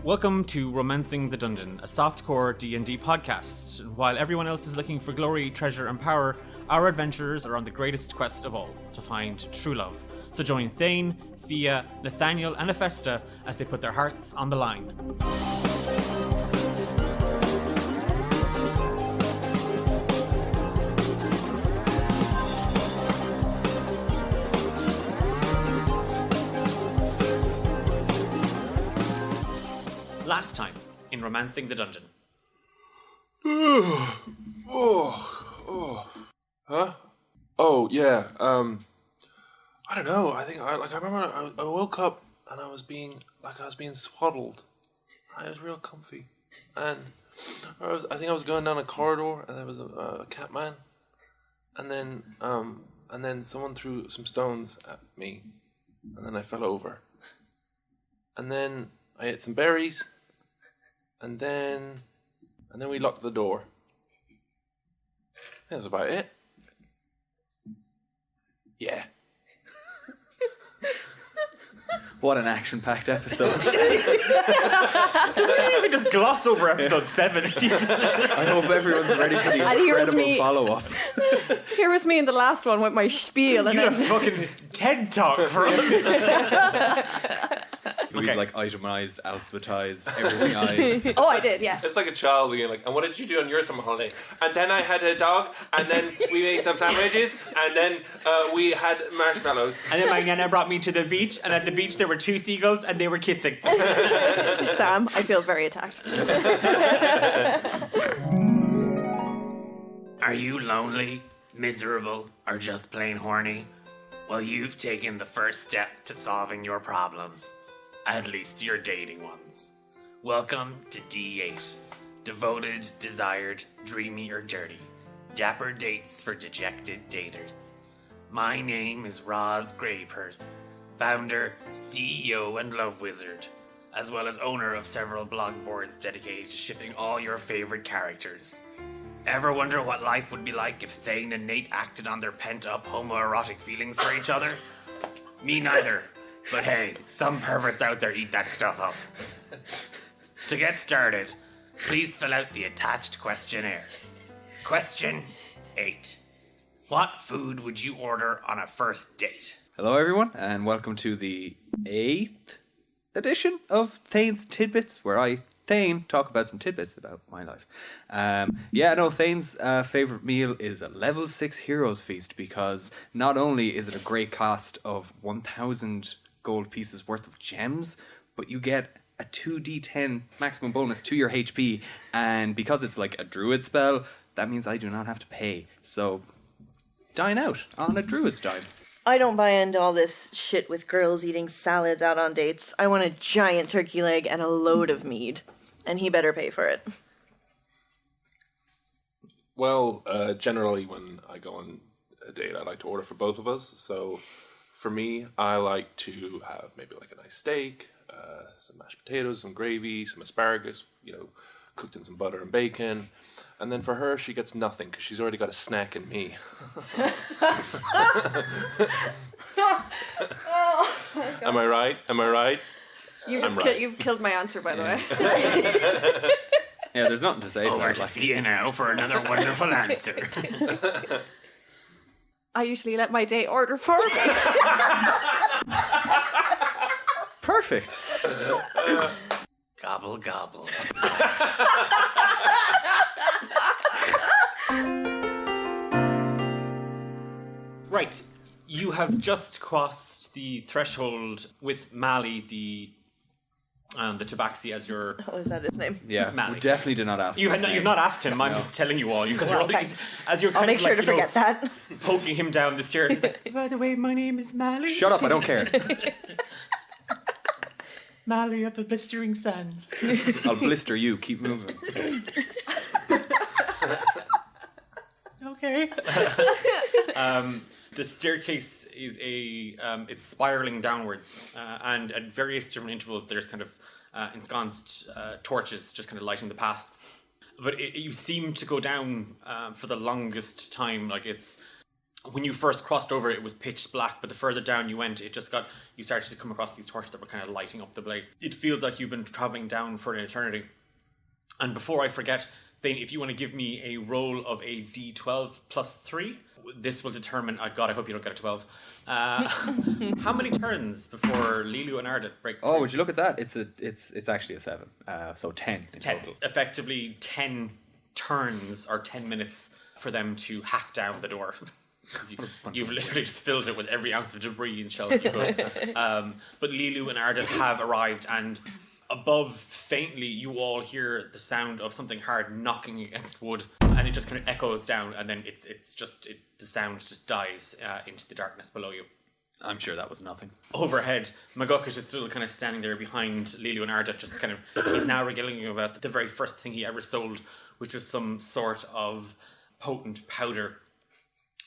Welcome to Romancing the Dungeon, a softcore D&D podcast. While everyone else is looking for glory, treasure, and power, our adventurers are on the greatest quest of all, to find true love. So join Thane, Fia, Nathaniel, and Hephaestus as they put their hearts on the line. Last time in Romancing the Dungeon. Huh? Oh, yeah. I don't know. I remember I woke up and I was being swaddled. I was real comfy. And I think I was going down a corridor and there was a cat man. And then someone threw some stones at me. And then I fell over. And then I ate some berries. And then we locked the door. That's about it. Yeah. What an action-packed episode. So we didn't even just gloss over episode 7. I hope everyone's ready for the And here was incredible me. follow-up. Here was me in the last one with my spiel, and You had a then fucking TED Talk for us. It was like itemised, alphabetised, everything. oh, I did, yeah. It's like a child being like, and what did you do on your summer holiday? And then I had a dog, and then we made some sandwiches, and then we had marshmallows. And then my nana brought me to the beach, and at the beach there were 2 seagulls, and they were kissing. Sam, I feel very attacked. Are you lonely, miserable, or just plain horny? Well, you've taken the first step to solving your problems. At least your dating ones. Welcome to D8. Devoted, desired, dreamy, or dirty. Dapper dates for dejected daters. My name is Roz Greypurse, founder, CEO, and love wizard, as well as owner of several blog boards dedicated to shipping all your favorite characters. Ever wonder what life would be like if Thane and Nate acted on their pent-up homoerotic feelings for each other? Me neither. But hey, some perverts out there eat that stuff up. To get started, please fill out the attached questionnaire. Question 8. What food would you order on a first date? Hello, everyone, and welcome to the 8th edition of Thane's Tidbits, where I, Thane, talk about some tidbits about my life. Thane's favourite meal is a level 6 Heroes Feast, because not only is it a great cost of 1,000 gold pieces worth of gems, but you get a 2d10 maximum bonus to your HP, and because it's like a druid spell, that means I do not have to pay. So, dine out on a druid's dime. I don't buy into all this shit with girls eating salads out on dates. I want a giant turkey leg and a load of mead. And he better pay for it. Well, generally when I go on a date, I like to order for both of us. So for me, I like to have maybe like a nice steak, some mashed potatoes, some gravy, some asparagus, cooked in some butter and bacon. And then for her, she gets nothing because she's already got a snack in me. Am I right? You've killed my answer, by the way. Yeah, there's nothing to say to Over that. to Fia now for another wonderful answer. I usually let my date order for me. Perfect. Gobble, gobble. Right, you have just crossed the threshold with Mali, the Tabaxi, as your... Oh, is that his name? Yeah, Mali. we definitely did not ask. You've not asked him. I'm just telling you all because Well, you're all, thanks. as you're kind I'll make of sure like, to forget that. poking him down the stairs. He's like, by the way, my name is Mali. Shut up, I don't care. Mali of the Blistering Sands. I'll blister you, keep moving. Okay. The staircase is it's spiraling downwards, and at various different intervals, there's kind of ensconced torches just kind of lighting the path. But you seem to go down for the longest time, like it's when you first crossed over, it was pitch black, but the further down you went, you started to come across these torches that were kind of lighting up the blade. It feels like you've been traveling down for an eternity. And before I forget, Thane, if you want to give me a roll of a d12 plus 3, this will determine. Oh God, I hope you don't get a 12. How many turns before Lilu and Ardit break through? Oh, would you look at that? It's actually a 7. So 10 in 10, total. effectively 10 turns or 10 minutes for them to hack down the door. You've literally just filled it with every ounce of debris and shells you could. But Lilu and Ardit have arrived, and above, faintly, you all hear the sound of something hard knocking against wood, and it just kind of echoes down, and then the sound just dies into the darkness below you. I'm sure that was nothing. Overhead, Magukish is still kind of standing there behind Lilu and Ardit, just kind of, he's now regaling you about the very first thing he ever sold, which was some sort of potent powder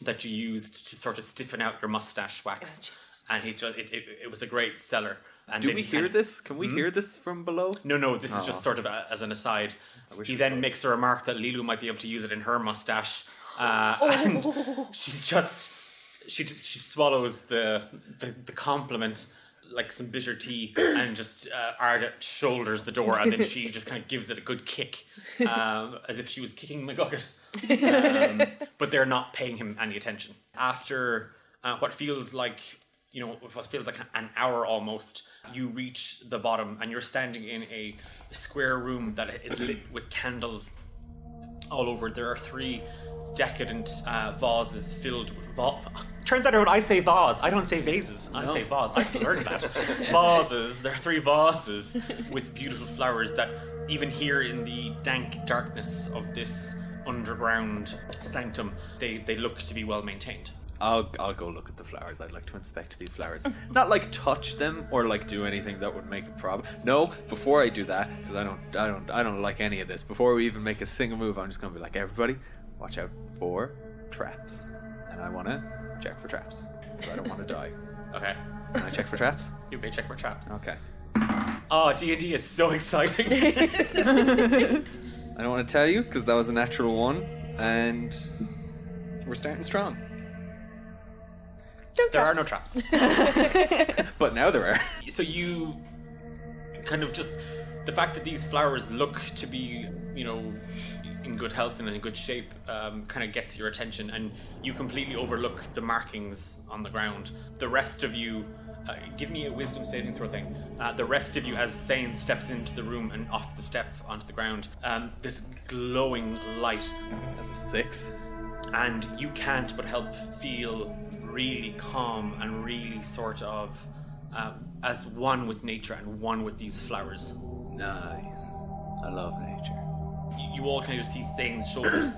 that you used to sort of stiffen out your mustache wax. And it was a great seller. And Do we hear this? Can we hear this from below? No, this is just sort of as an aside. He then makes a remark that Lilu might be able to use it in her mustache. And she swallows the compliment like some bitter tea, and just Ardit shoulders the door, and then she just kind of gives it a good kick, as if she was kicking McGucket. But they're not paying him any attention. After what feels like an hour almost, you reach the bottom, and you're standing in a square room that is lit with candles all over. There are 3 decadent vases filled with turns out when I say vase, I don't say vases. I say vase. I just learned that. Vases. There are 3 vases with beautiful flowers that even here in the dank darkness of this underground sanctum, they look to be well maintained. I'll go look at the flowers. I'd like to inspect these flowers. Not like touch them or like do anything that would make a problem. No, before I do that, because I don't like any of this. Before we even make a single move, I'm just gonna be like, everybody, watch out for traps. And I wanna check for traps. Because I don't wanna die. Okay. Can I check for traps? You may check for traps. Okay. Oh, D&D is so exciting. I don't want to tell you because that was a natural 1, and we're starting strong. There are no traps. But now there are. So you kind of just, the fact that these flowers look to be, in good health and in good shape, kind of gets your attention, and you completely overlook the markings on the ground. The rest of you, give me a wisdom saving throw thing. The rest of you, as Thane steps into the room and off the step onto the ground, this glowing light. That's a 6. And you can't but help feel really calm and really sort of as one with nature and one with these flowers. Nice. I love nature. You all kind of just see Thane's shoulders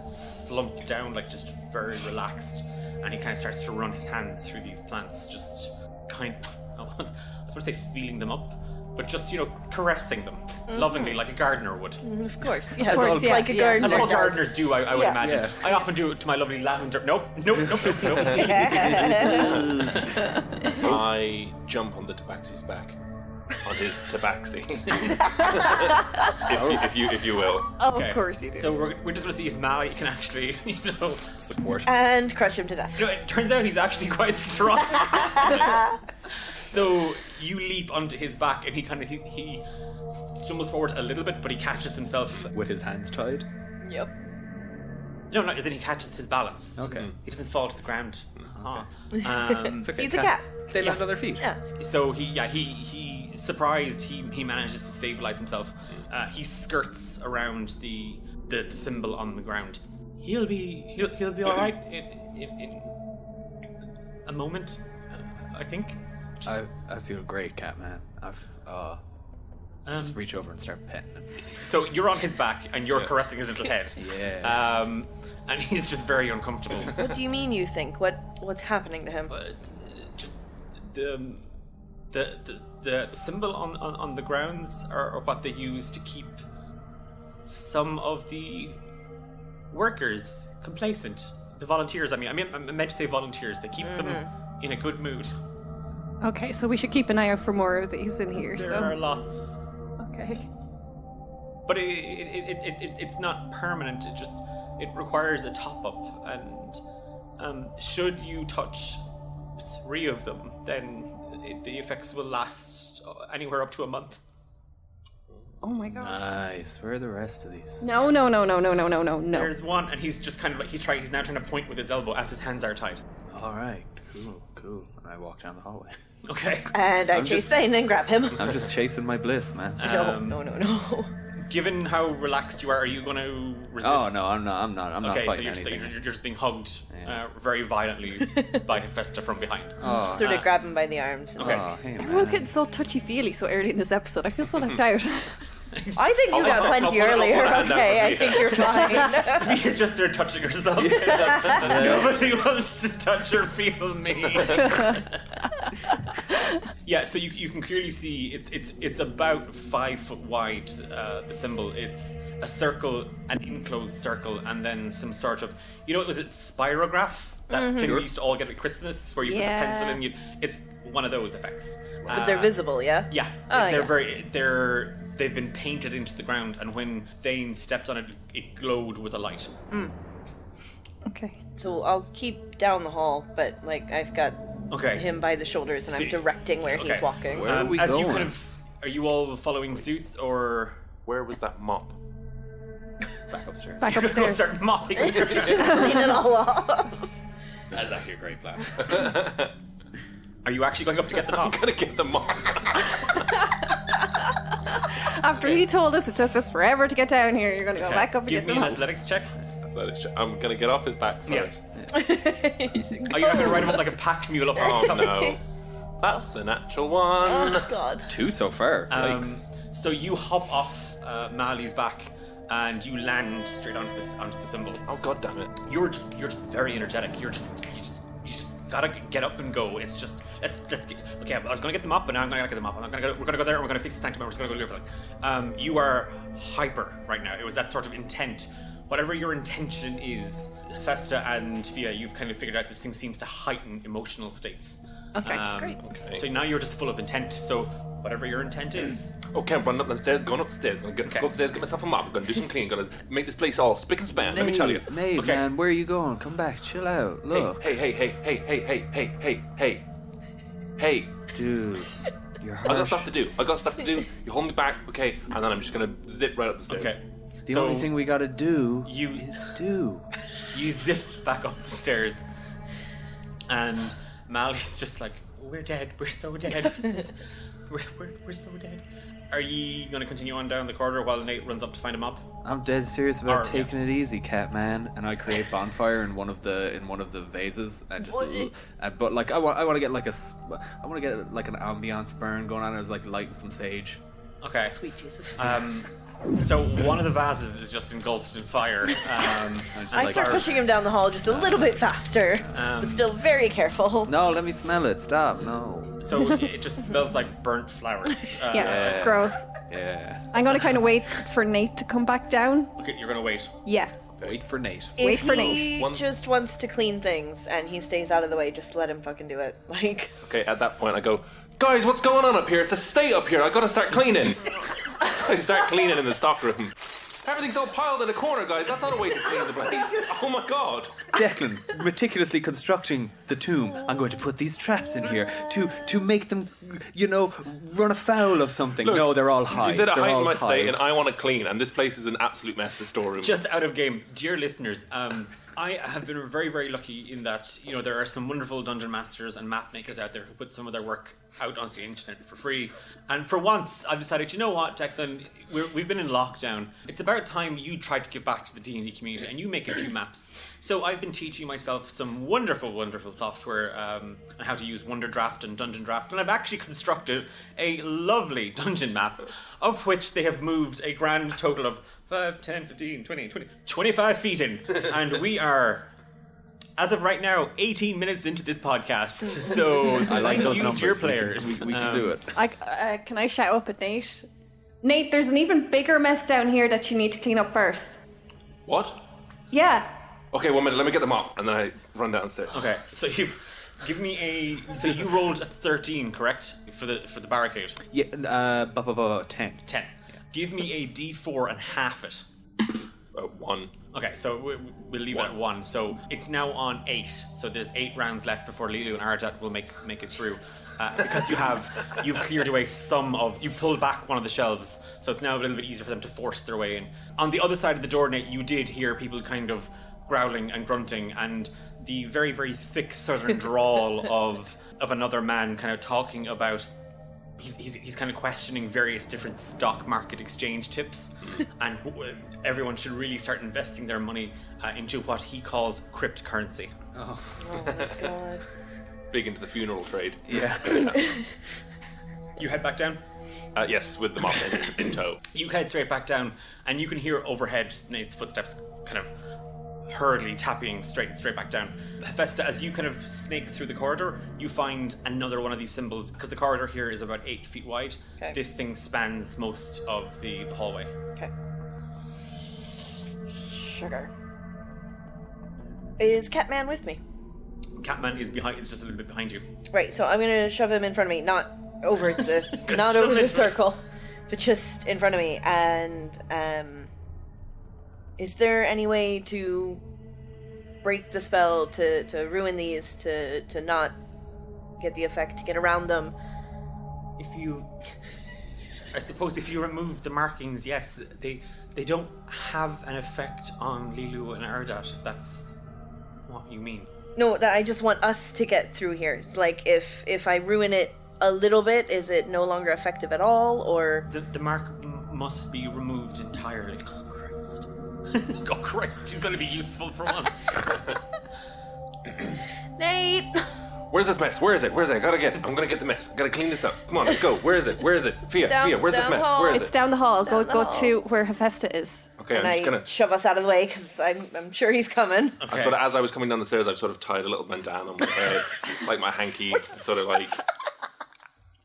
slump down, like just very relaxed, and he kind of starts to run his hands through these plants, just kind I was going to say feeling them up, but just, caressing them lovingly, like a gardener would. Of course, yes. Like a gardener. As all gardeners do, I would imagine. Yeah. I often do it to my lovely lavender. Nope. I jump on the tabaxi's back. On his tabaxi. if you will. Oh, Okay. of course you do. So we're just going to see if Mally can actually, Support. And crush him to death. it turns out he's actually quite strong. So you leap onto his back, and he stumbles forward a little bit, but he catches himself. With his hands tied. Yep. No, as in he catches his balance. Okay. He doesn't fall to the ground. It's okay. He's a cat. They land on their feet. Yeah. So he surprised, he manages to stabilize himself. He skirts around the symbol on the ground. He'll be all right in a moment, I think. I feel great, Catman. Just reach over and start petting him. So you're on his back and you're caressing his little head. Yeah. And he's just very uncomfortable. What do you mean you think? What's happening to him? Just the symbol on the grounds are what they use to keep some of the workers complacent. The volunteers, I meant to say volunteers. They keep them in a good mood. Okay, so we should keep an eye out for more of these in here. There are lots. Okay. But it's not permanent. It requires a top up, and Should you touch 3 of them, then the effects will last anywhere up to a month. Oh my god. Nice. Where are the rest of these? No. There's one, and he's just kind of like he's now trying to point with his elbow as his hands are tied. All right. Cool. And I walk down the hallway. Okay. And I chase Thane and grab him. I'm just chasing my bliss, man. No. Given how relaxed you are you going to resist? Oh no, I'm not. I'm not Okay, so fighting you're anything. just being hugged very violently by Festa from behind. Sort of grab him by the arms. Okay. Oh, hey, man. Everyone's getting so touchy-feely so early in this episode. I feel so left out. I think you got plenty earlier. Okay, I think you're fine. She's just there touching herself. Nobody wants to touch or feel me. Yeah, so you can clearly see it's about 5 foot wide. The symbol, it's a circle, an enclosed circle, and then some sort of was it spirograph? That thing we used to all get at Christmas, where you put the pencil in. It's one of those effects. But they're visible, yeah? Yeah, they've been painted into the ground, and when Thane stepped on it, it glowed with a light. Okay. So I'll keep down the hall, but I've got him by the shoulders and I'm directing where he's walking. Where are we as going? You kind of, are you all following suit, or Where was that mop? Back upstairs. Back you're going to upstairs. start mopping? Clean it all off. That's actually a great plan. Are you actually going up to get the mop? I'm gonna get the mop. After he told us it took us forever to get down here, you're going to go back up and Give get me the an mop. athletics check. I'm gonna get off his back first. Easy. Are you not going to ride him up like a pack mule up? Oh no. That's a natural one. Oh, God. 2 so far. Yikes. So you hop off Mali's back and you land straight onto the symbol. Oh god damn it. You're just very energetic. You just gotta get up and go. It's just let's get, okay. I was gonna get them up, but now I'm gonna get them up. We're gonna go there. And we're gonna fix the sanctum. We're just gonna go do everything. You are hyper right now. It was that sort of intent. Whatever your intention is, Festa and Fia, you've kind of figured out this thing seems to heighten emotional states. Okay, great. Okay. So now you're just full of intent. So whatever your intent is, Okay, I'm running up the stairs, going upstairs, gonna go upstairs, get myself a mop, gonna do some cleaning, gonna make this place all spick and span, let me tell you. Nate, Okay. man, where are you going? Come back, chill out. Look. Hey, Dude, you're harsh. I got stuff to do. You hold me back, okay, and then I'm just gonna zip right up the stairs. okay. The So only thing we gotta do you- is do. You zip back up the stairs, and Mali's just like, "We're dead. We're so dead. we're so dead." Are you going to continue on down the corridor while Nate runs up to find him up? I'm dead serious about Or, taking it easy, cat man. And I create bonfire in one of the vases, and just but like I want to get like an ambiance burn going on, as like lighting some sage. Okay. Sweet Jesus. So one of the vases is just engulfed in fire. I start pushing him down the hall just a little bit faster, but still very careful. No, let me smell it. Stop. No. So it just smells like burnt flowers. Yeah, gross. Yeah. I'm going to kind of wait for Nate to come back down. Okay, you're going to wait. Yeah. Wait for Nate. Wait If for he Nate. just wants to clean things and he stays out of the way, just let him fucking do it. Okay, at that point I go, guys, what's going on up here? It's a state up here, I gotta start cleaning. So I start cleaning in the stockroom. Everything's all piled in a corner, guys. That's not a way to clean the place. Oh my god. Declan, meticulously constructing the tomb. I'm going to put these traps in here to make them, run afoul of something. Look, no, they're all high. You said I They're hide all in my state high. and I want to clean, and this place is an absolute mess, the storeroom. Just out of game, dear listeners, I have been very, very lucky in that, there are some wonderful dungeon masters and map makers out there who put some of their work out onto the internet for free. And for once, I've decided, you know what, Declan, we've been in lockdown. It's about time you tried to give back to the D&D community and you make a few maps. So I've been teaching myself some wonderful, wonderful software on how to use Wonderdraft and Dungeon Draft. And I've actually constructed a lovely dungeon map, of which they have moved a grand total of 5, 10, 15, 20, 25 feet in. And we are, as of right now, 18 minutes into this podcast. So I like thank those you, numbers. dear players. We can do it. Can I shout up at Nate? Nate, there's an even bigger mess down here that you need to clean up first. What? Yeah. Okay, 1 minute, let me get the mop, and then I run downstairs. Okay, so you've given me a... So you rolled a 13, correct? For the barricade? Yeah, 10. 10. Give me a D4 and half it. 1. Okay, so we'll leave it at 1. So it's now on 8. So there's 8 rounds left before Lilu and Ardat will make it through. Because you've cleared away you pulled back one of the shelves, so it's now a little bit easier for them to force their way in. On the other side of the door, Nate, you did hear people kind of growling and grunting, and the very, very thick southern drawl of another man kind of talking about. He's kind of questioning various different stock market exchange tips, and everyone should really start investing their money into what he calls cryptocurrency. Oh my god. Big into the funeral trade. Yeah. You head back down? Yes, with the mop in tow. You head straight back down, and you can hear overhead Nate's footsteps kind of hurriedly tapping straight back down. Hephaestus, as you kind of snake through the corridor, you find another one of these symbols, because the corridor here is about 8 feet wide. Okay. This thing spans most of the hallway. Okay. Sugar. Is Catman with me? Catman is behind. It's just a little bit behind you. Right, so I'm gonna shove him in front of me, not over the not over the circle, but just in front of me. And is there any way to break the spell, to ruin these, to not get the effect, to get around them? I suppose if you remove the markings, yes, they don't have an effect on Lilu and Ardat, if that's what you mean. No, that I just want us to get through here. It's like if I ruin it a little bit, is it no longer effective at all, or The mark must be removed entirely. Oh Christ! Oh Christ! He's going to be useful for once. Nate? Where's this mess? Where is it? I gotta get it. I'm gonna get the mess. I gotta clean this up. Come on, let's go. Where is it? Fia, where's this down mess? hall. Where is It's it? down the hall. Down the Go hall. to where Hephaestus is. Okay, And I'm just I gonna. shove us out of the way because I'm sure he's coming. I sort of, as I was coming down the stairs, I've sort of tied a little bandana on my head, like my hanky, sort of like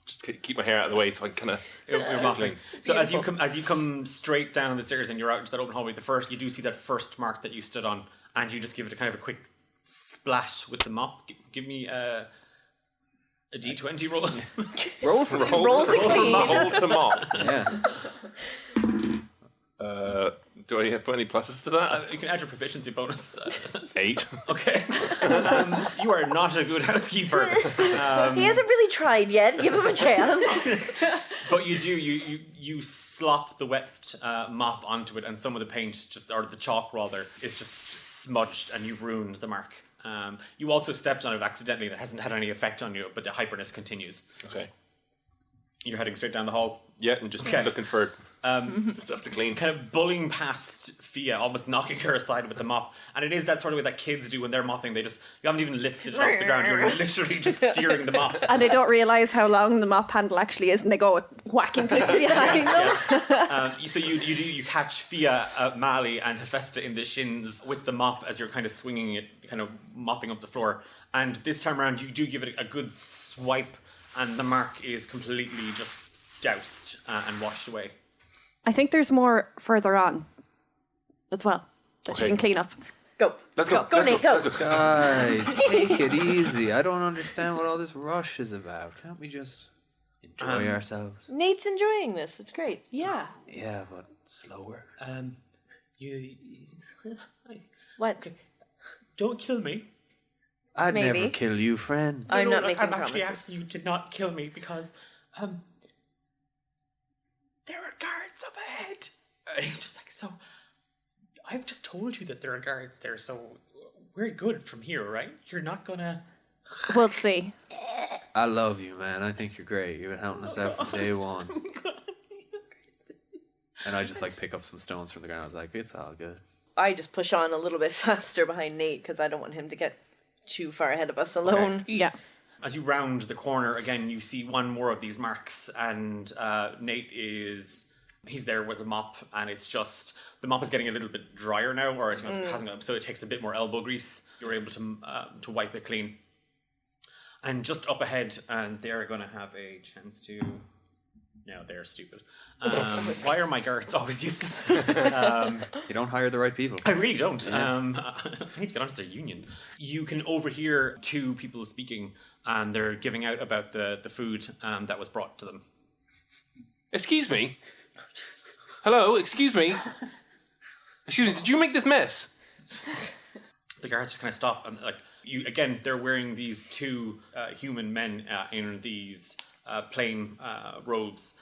just keep my hair out of the way, so I kind of. You're mopping. So as you come straight down the stairs and you're out into that open hallway, you do see that first mark that you stood on, and you just give it a kind of a quick splash with the mop. Give me a D20 roll. Roll for Roll to clean. Roll to mop. Yeah. Do I put any pluses to that? You can add your proficiency bonus. 8. Okay. You are not a good housekeeper. He hasn't really tried yet. Give him a chance. But you do, you slop the wet mop onto it, and some of the paint, or the chalk rather, is just smudged, and you've ruined the mark. You also stepped on it accidentally, and it hasn't had any effect on you, but the hyperness continues. Okay. You're heading straight down the hall. Yeah, and just looking for stuff to clean. Kind of bullying past Fia, almost knocking her aside with the mop. And it is that sort of way that kids do when they're mopping. You haven't even lifted it off the ground. You're literally just steering the mop. And they don't realise how long the mop handle actually is, and they go whacking people behind them. So you catch Fia, Mali, and Hephaestus in the shins with the mop as you're kind of swinging it, kind of mopping up the floor. And this time around, you do give it a good swipe, and the mark is completely just doused and washed away. I think there's more further on as well that you can clean up. Go. Let's go. Go, Nate, go. Guys, take it easy. I don't understand what all this rush is about. Can't we just enjoy ourselves? Nate's enjoying this. It's great. Yeah. Yeah, but slower. What? Okay. Don't kill me. I'd Maybe. never kill you, friend. I'm not look, making I'm actually promises. asking you to not kill me because there are guards up ahead. And he's just like, so I've just told you that there are guards there, so we're good from here, right? You're not gonna. We'll see. I love you, man. I think you're great. You've been helping us out from day one. And I just pick up some stones from the ground. I was like, it's all good. I just push on a little bit faster behind Nate because I don't want him to get too far ahead of us alone. Yeah. As you round the corner again, you see one more of these marks, and Nate he's there with the mop, and it's just the mop is getting a little bit drier now, or it hasn't, so it takes a bit more elbow grease. You're able to wipe it clean, and just up ahead, and they're going to have a chance to. No, they're stupid. Why are my guards always useless? You don't hire the right people. I really don't. I need to get onto their union. You can overhear two people speaking, and they're giving out about the food that was brought to them. Excuse me. Hello, excuse me. Excuse me, did you make this mess? The guards just kind of stop and again, they're wearing these two human men in these plain robes,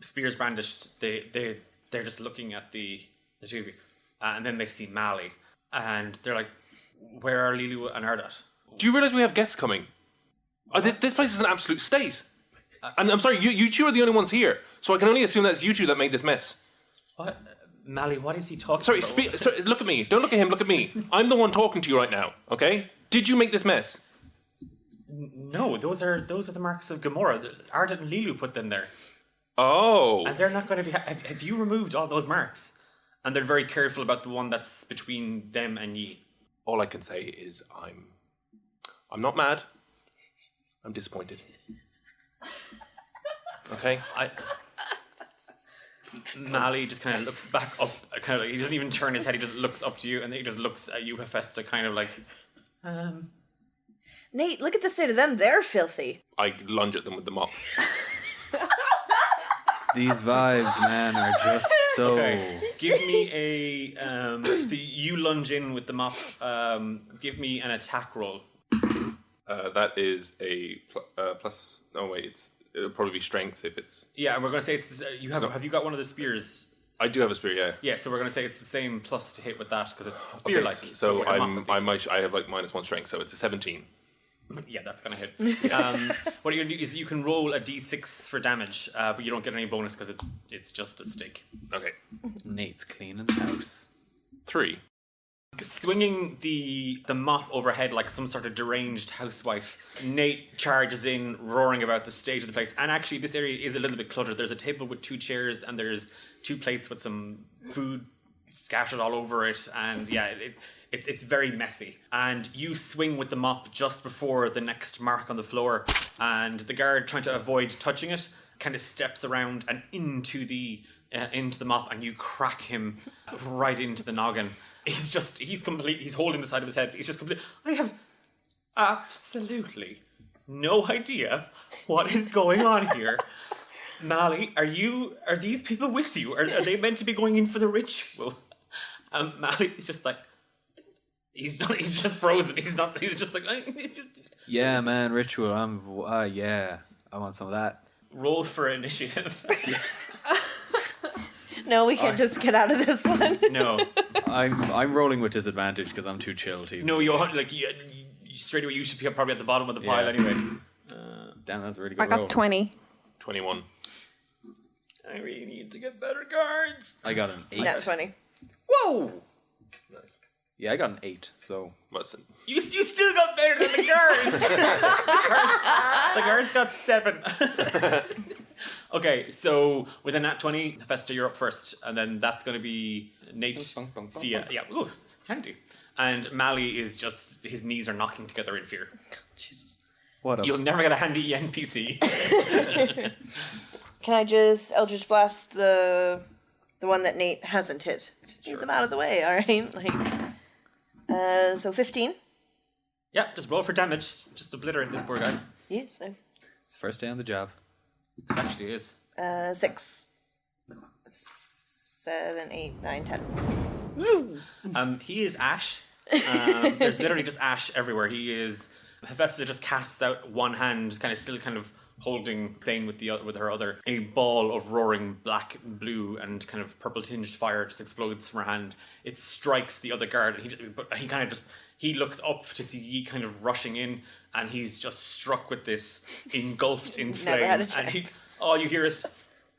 spears brandished. They're just looking at the two of you, and then they see Mally, and they're like, "Where are Lilu and Ardat?" Do you realise we have guests coming? This place is an absolute state. And I'm sorry, you two are the only ones here, so I can only assume that it's you two that made this mess. What? Mally, what is he talking Sorry, about? sorry, look at me. Don't look at him, look at me. I'm the one talking to you right now, okay? Did you make this mess? No, those are the marks of Gamora. Ardat and Lilu put them there. Oh. And they're not going to be... Have you removed all those marks? And they're very careful about the one that's between them and ye. All I can say is I'm not mad. I'm disappointed. Okay? Mally just kind of looks back up, he doesn't even turn his head, he just looks up to you, and then he just looks at you, Hephaestus, kind of like, Nate, look at the state of them. They're filthy. I lunge at them with the mop. These vibes, man, are just so... Okay. Give me a, so you lunge in with the mop, give me an attack roll. That is a plus... No, wait, it'll probably be strength if it's... Yeah, and we're going to say it's, have you got one of the spears? I do have a spear, yeah. Yeah, so we're going to say it's the same plus to hit with that, because it's spear-like. Okay, so With the mop. I have like -1 strength, so it's a 17. Yeah, that's gonna hit. What you're gonna do is you can roll a d6 for damage, but you don't get any bonus because it's just a stick. Okay. Nate's cleaning the house. 3. Swinging the mop overhead like some sort of deranged housewife, Nate charges in, roaring about the state of the place. And actually, this area is a little bit cluttered. There's a table with 2 chairs, and there's 2 plates with some food scattered all over it. And yeah, it's very messy. And you swing with the mop just before the next mark on the floor, and the guard, trying to avoid touching it, kind of steps around and into the mop, and you crack him right into the noggin. He's holding the side of his head. He's just I have absolutely no idea what is going on here. Mally, are these people with you? Are they meant to be going in for the ritual? Mally is just like, he's just frozen. He's just like, Yeah, man, ritual. Yeah, I want some of that. roll for initiative. No, we can't just get out of this one. No. I'm rolling with disadvantage because I'm too chill to. No, you straight away, you should be probably at the bottom of the pile anyway. Damn, that's a really good I roll. got 20. 21. I really need to get better cards. I got an 8. Nat 20. Whoa! Nice. Yeah, I got an 8, so... What's it? You still got better than the guards. The guards got 7. Okay, so with a nat 20, Festa, you're up first, and then that's going to be Nate, Thea. Yeah, ooh, handy. And Mally is just, his knees are knocking together in fear. What up? You'll never get a handy NPC. Can I just Eldritch Blast the one that Nate hasn't hit? Just get them out of the way, alright? So 15. Yeah, just roll for damage. Just obliterate this poor guy. Yes, It's first day on the job. It actually is. 6. 7, 8, 9, 10. He is ash. There's literally just ash everywhere. He is... Hephaestus just casts out one hand, still holding Thane with her other. A ball of roaring black, blue, and kind of purple tinged fire just explodes from her hand. It strikes the other guard, and he looks up to see Yi kind of rushing in, and he's just struck with this, engulfed in flame. Never had a and chance. all you hear is,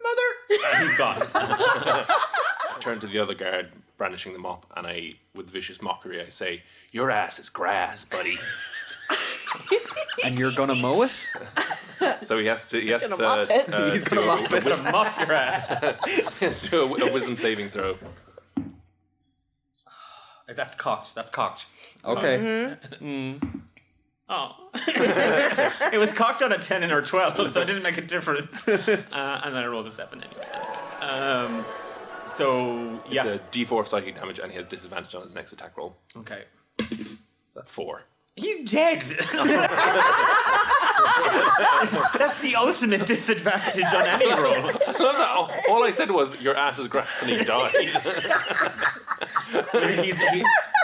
"Mother!" And he's gone. I turn to the other guard, brandishing the mop, and with vicious mockery, I say, "Your ass is grass, buddy." And you're gonna mow it? So he has to. He's gonna mop it. He's gonna mop it. It's a mop your ass. He has to do a wisdom saving throw. That's cocked. Okay. Oh. It was cocked on a 10 or 12, so it didn't make a difference. And then I rolled a 7 anyway. So, yeah. It's a D4 of psychic damage, and he has disadvantage on his next attack roll. Okay. That's 4. He's dead! That's the ultimate disadvantage on any roll. All I said was, your ass is grass, and he died.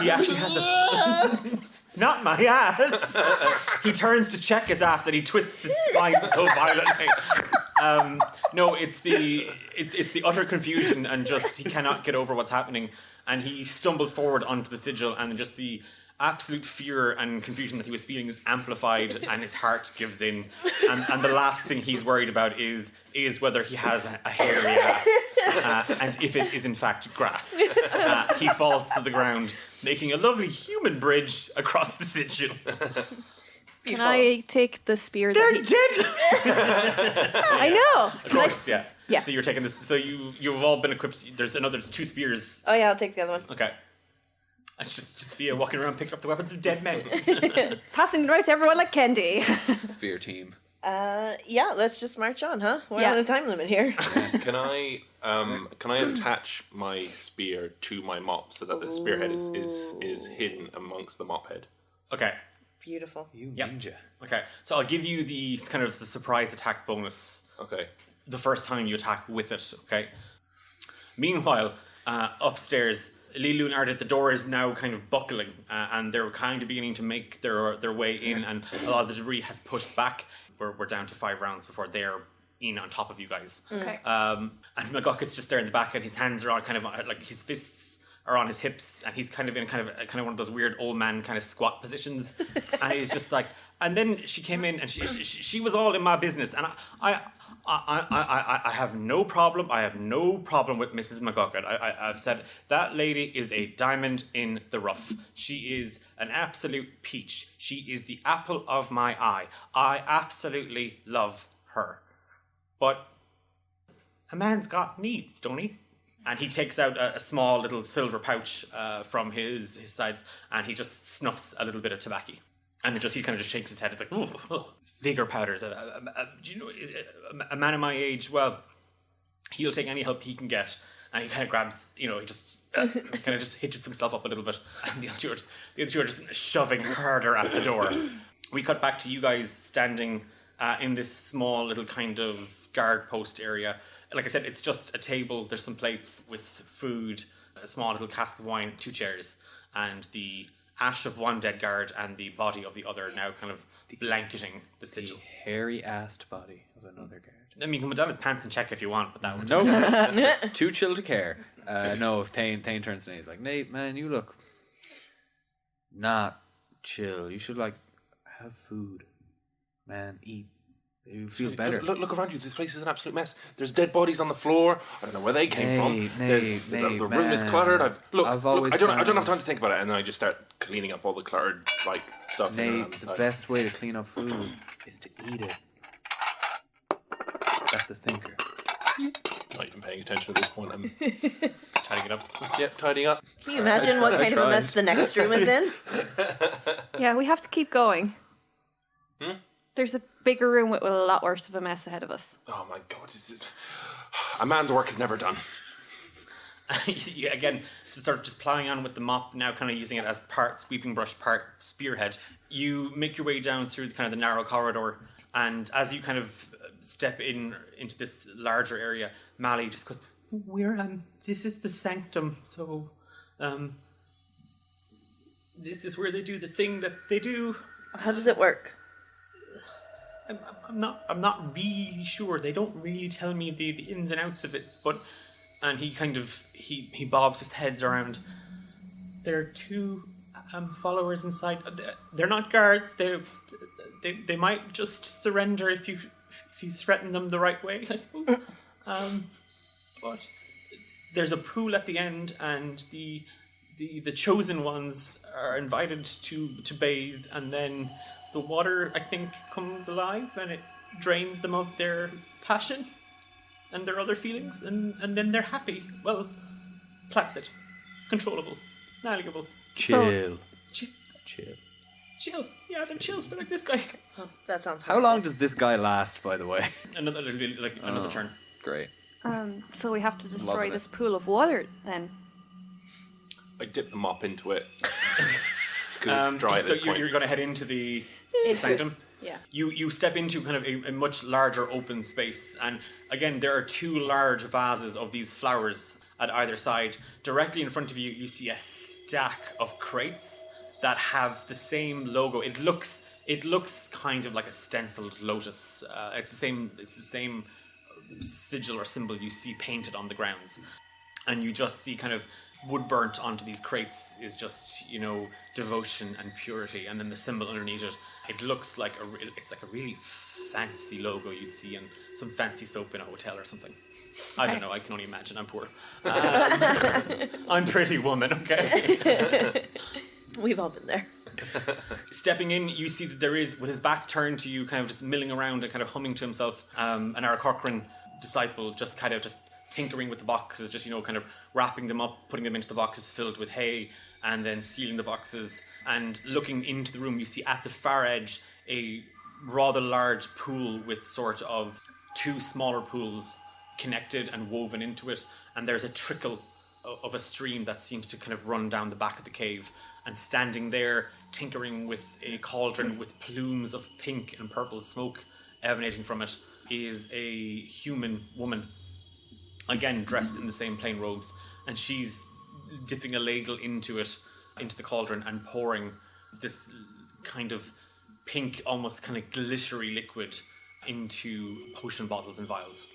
he actually has a... Not my ass. He turns to check his ass and he twists his spine so violently. No, it's the utter confusion and just he cannot get over what's happening, and he stumbles forward onto the sigil, and just the absolute fear and confusion that he was feeling is amplified, and his heart gives in, and the last thing he's worried about is whether he has a hairy ass, and if it is in fact grass. He falls to the ground, making a lovely human bridge across the sigil. Can I take the spear? They're that dead. I know. Of course, yeah. Yeah. So you're taking this. So you've all been equipped. There's 2 spears. Oh yeah, I'll take the other one. Okay. It's just Fia walking around picking up the weapons of dead men. Passing it right to everyone like Kendi. Spear team. Yeah, let's just march on, huh? We're Yeah. on a time limit here. Can I attach my spear to my mop so that the spearhead is hidden amongst the mop head? Okay. Beautiful. You Yep. ninja. Okay. So I'll give you the kind of the surprise attack bonus Okay. the first time you attack with it. Okay. Meanwhile, upstairs, Lilu and Ardit, the door is now kind of buckling, and they're kind of beginning to make their way in, and a lot of the debris has pushed back. We're down to 5 rounds before they're in on top of you guys. Okay. And Magok is just there in the back, and his hands are on kind of like his fists are on his hips, and he's kind of in kind of one of those weird old man kind of squat positions, and he's just like. And then she came in, and she was all in my business, and I have no problem. I have no problem with Mrs. McGucket. I've said that lady is a diamond in the rough. She is an absolute peach. She is the apple of my eye. I absolutely love her. But a man's got needs, don't he? And he takes out a small little silver pouch from his sides, and he just snuffs a little bit of tobacco. And he kind of just shakes his head. It's like, ooh. Vigor powders. Do you know, a man of my age, well, he'll take any help he can get. And he kind of grabs, he just kind of just hitches himself up a little bit. And the other two are just shoving harder at the door. We cut back to you guys standing in this small little kind of guard post area. Like I said, it's just a table. There's some plates with food, a small little cask of wine, 2 chairs, and the ash of one dead guard and the body of the other now kind of blanketing the sigil. The hairy-assed body of another guard. I mean, you can put down his pants and check if you want, but that would No, too chill to care. No, Thane turns to Nate. He's like, Nate, man, you look not chill. You should have food, man. Eat. You feel better. Look around you. This place is an absolute mess. There's dead bodies on the floor. I don't know where they came from. The room is cluttered. I don't have time to think about it. And then I just start cleaning up all the cluttered stuff. Nate, the best way to clean up food is to eat it. That's a thinker. Not even paying attention at this point. I'm tidying it up. Yep, tidying up. Can you imagine what kind of a mess the next room is in? Yeah, we have to keep going. There's a bigger room with a lot worse of a mess ahead of us. Oh my god, a man's work is never done. Again, so sort of just plowing on with the mop, now kind of using it as part sweeping brush, part spearhead. You make your way down through the narrow corridor, and as you kind of step into this larger area, Mally just goes, this is the sanctum, so this is where they do the thing that they do. How does it work? I'm not really sure. They don't really tell me the ins and outs of it, but and he kind of he bobs his head around. There are 2 followers inside. They're not guards. They might just surrender if you threaten them the right way, I suppose. But there's a pool at the end, and the chosen ones are invited to bathe, and then the water, I think, comes alive and it drains them of their passion and their other feelings, and then they're happy. Well, placid, controllable, navigable. Chill. Chill. Yeah, they're chill. They're like this guy. Oh, that sounds How long does this guy last, by the way? Another turn. Great. So we have to destroy Loving this pool of water then. I dip the mop into it. Because it's dry at so this point. you're going to head into the sanctum. Yeah. You step into kind of a much larger open space, and again there are 2 large vases of these flowers, at either side. Directly in front of you, you see a stack of crates that have the same logo. It looks kind of like a stenciled lotus. It's the same sigil or symbol you see painted on the grounds, and you just see kind of wood burnt onto these crates is just devotion and purity, and then the symbol underneath it. It looks like it's like a really fancy logo you'd see in some fancy soap in a hotel or something. I don't know. I can only imagine. I'm poor. I'm Pretty Woman. Okay. We've all been there. Stepping in, you see that there is, with his back turned to you, kind of just milling around and kind of humming to himself, an Aarakocra disciple just kind of just tinkering with the boxes, just, kind of wrapping them up, putting them into the boxes filled with hay, and then sealing the boxes. And looking into the room, you see at the far edge a rather large pool with sort of two smaller pools connected and woven into it. And there's a trickle of a stream that seems to kind of run down the back of the cave. And standing there, tinkering with a cauldron with plumes of pink and purple smoke emanating from it, is a human woman, again dressed in the same plain robes, and she's dipping a ladle into the cauldron and pouring this kind of pink, almost kind of glittery liquid into potion bottles and vials.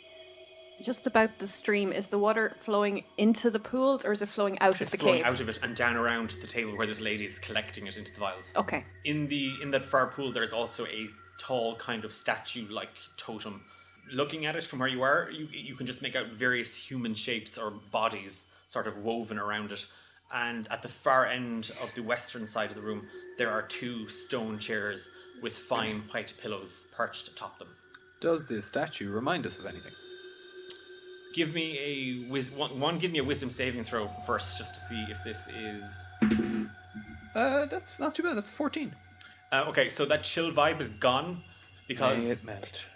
Just about the stream, is the water flowing into the pools or is it flowing out of the cave? It's flowing out of it and down around the table where this lady is collecting it into the vials. Okay. In that far pool, there's also a tall kind of statue-like totem. Looking at it from where you are, you can just make out various human shapes or bodies sort of woven around it. And at the far end of the western side of the room, there are two stone chairs with fine white pillows perched atop them. Does the statue remind us of anything? Give me give me a wisdom saving throw first, just to see if this is... That's not too bad. That's 14. Okay, so that chill vibe is gone, because... May it melt.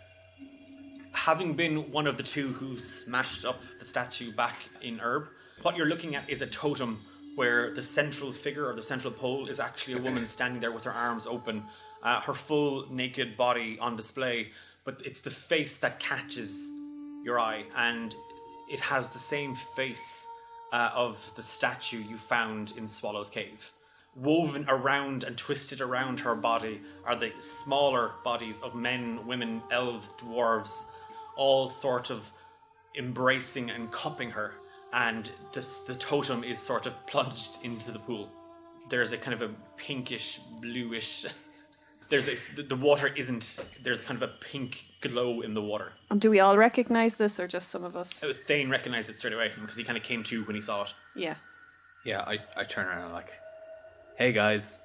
Having been one of the two who smashed up the statue back in Herb, what you're looking at is a totem where the central figure or the central pole is actually a woman standing there with her arms open, her full naked body on display, but it's the face that catches your eye, and it has the same face of the statue you found in Swallow's Cave. Woven around and twisted around her body are the smaller bodies of men, women, elves, dwarves, all sort of embracing and cupping her, and the totem is sort of plunged into the pool. There's a kind of a pinkish, bluish... the water isn't... There's kind of a pink glow in the water. And do we all recognise this, or just some of us? Thane recognised it straight away, because he kind of came to when he saw it. Yeah. Yeah, I turn around and I'm like, hey guys,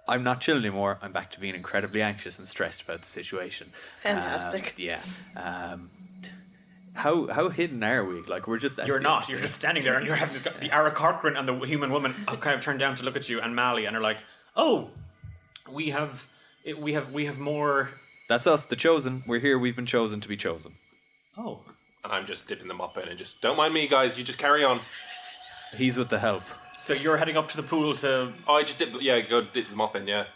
I'm not chill anymore. I'm back to being incredibly anxious and stressed about the situation. Fantastic. How hidden are we? Like, we're just... You're not. You're just standing there, and you're having the Aarakocra and the human woman kind of turn down to look at you, and Mali, and are like, oh, we have more... That's us, the chosen. We're here. We've been chosen to be chosen. Oh. And I'm just dipping them up in and just, don't mind me, guys. You just carry on. He's with the help. So you're heading up to the pool to... Oh, I just go dip them up in, yeah.